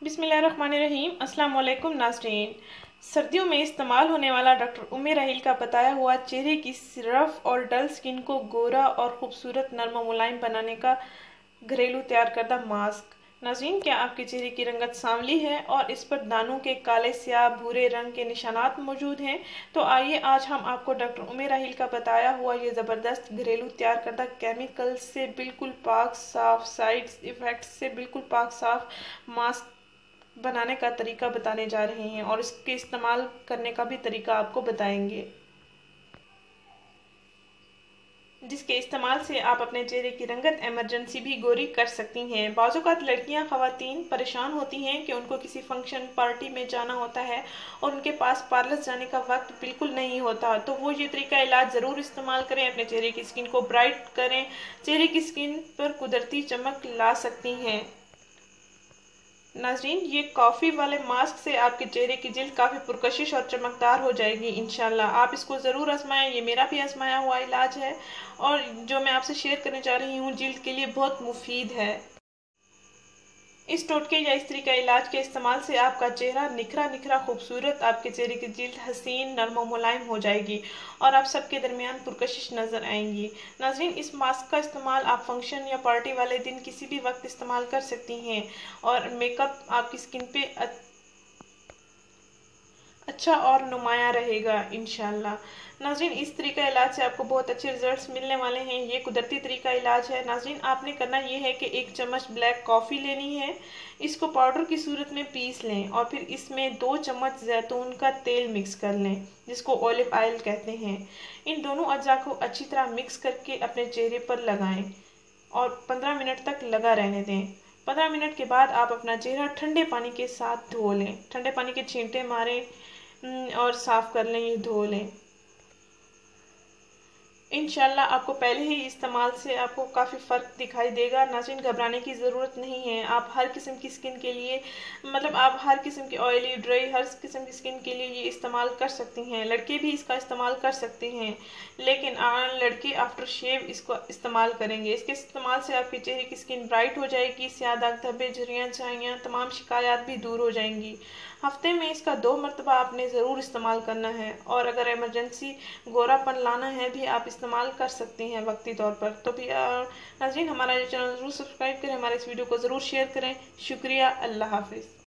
बिस्मिल्लाहिर्रहमानिर्रहीम। अस्सलाम वालेकुम नाज़रीन। सर्दियों में इस्तेमाल होने वाला डॉक्टर उम्मे राहील का बताया हुआ चेहरे की रफ और डल स्किन को गोरा और खूबसूरत नर्म और मुलायम बनाने का घरेलू तैयार करदा मास्क। नाज़रीन, क्या आपके चेहरे की रंगत सांवली है और इस पर दानों के काले, स्याह, भूरे रंग के निशानात मौजूद हैं? तो आइए आज हम आपको डॉक्टर उम्मे राहील का बताया हुआ ये ज़बरदस्त घरेलू तैयार करदा केमिकल से बिल्कुल पाक साफ, साइड इफ़ेक्ट्स से बिल्कुल पाक साफ मास्क बनाने का तरीका बताने जा रहे हैं और इसके इस्तेमाल करने का भी तरीका आपको बताएंगे, जिसके इस्तेमाल से आप अपने चेहरे की रंगत इमरजेंसी भी गोरी कर सकती हैं। बाज़-औक़ात लड़कियां ख़वातीन परेशान होती हैं कि उनको किसी फंक्शन पार्टी में जाना होता है और उनके पास पार्लर जाने का वक्त बिल्कुल नहीं होता, तो वो ये तरीका इलाज ज़रूर इस्तेमाल करें। अपने चेहरे की स्किन को ब्राइट करें, चेहरे की स्किन पर कुदरती चमक ला सकती हैं। नाज़रीन, ये कॉफ़ी वाले मास्क से आपके चेहरे की जिल्द काफ़ी पुरकशिश और चमकदार हो जाएगी इंशाल्लाह। आप इसको ज़रूर आजमाएं। ये मेरा भी आजमाया हुआ इलाज है और जो मैं आपसे शेयर करने जा रही हूँ जिल्द के लिए बहुत मुफीद है। इस टोटके या इस तरीका इलाज के इस्तेमाल से आपका चेहरा निखरा निखरा खूबसूरत, आपके चेहरे की जिल्द हसीन, नर्म और मुलायम हो जाएगी और आप सबके दरमियान पुरकशिश नज़र आएंगी। नाज़रीन, इस मास्क का इस्तेमाल आप फंक्शन या पार्टी वाले दिन किसी भी वक्त इस्तेमाल कर सकती हैं और मेकअप आपकी स्किन पे अच्छा और नुमाया रहेगा इंशाल्लाह। नाज़रीन, इस तरीका इलाज से आपको बहुत अच्छे रिजल्ट्स मिलने वाले हैं। ये कुदरती तरीका इलाज है। नाज़रीन, आपने करना ये है कि 1 चम्मच ब्लैक कॉफ़ी लेनी है, इसको पाउडर की सूरत में पीस लें और फिर इसमें 2 चम्मच जैतून का तेल मिक्स कर लें, जिसको ऑलिव ऑयल कहते हैं। इन दोनों अज्जा को अच्छी तरह मिक्स करके अपने चेहरे पर लगाएं और 15 मिनट तक लगा रहने दें। 15 मिनट के बाद आप अपना चेहरा ठंडे पानी के साथ धो लें। ठंडे पानी के छींटे मारें और साफ कर लें, ये धो लें। इंशाल्लाह आपको पहले ही इस्तेमाल से आपको काफ़ी फ़र्क दिखाई देगा। नाज़रीन, घबराने की ज़रूरत नहीं है। आप हर किस्म की स्किन के लिए आप हर किस्म की ऑयली, ड्राई, हर किस्म की स्किन के लिए ये इस्तेमाल कर सकती हैं। लड़के भी इसका इस्तेमाल कर सकते हैं, लेकिन लड़के आफ्टर शेव इसको इस्तेमाल करेंगे। इसके इस्तेमाल से आपके चेहरे की स्किन ब्राइट हो जाएगी, स्याह दाग, धब्बे, झुर्रियाँ, छाइयाँ, तमाम शिकायत भी दूर हो जाएंगी। हफ्ते में इसका 2 मरतबा आपने ज़रूर इस्तेमाल करना है और अगर इमरजेंसी गोरापन लाना है भी आप इस्तेमाल कर सकती हैं वक्ती तौर पर। तो भी नाज़रीन, हमारा ये चैनल ज़रूर सब्सक्राइब करें, हमारे इस वीडियो को ज़रूर शेयर करें। शुक्रिया। अल्लाह हाफिज़।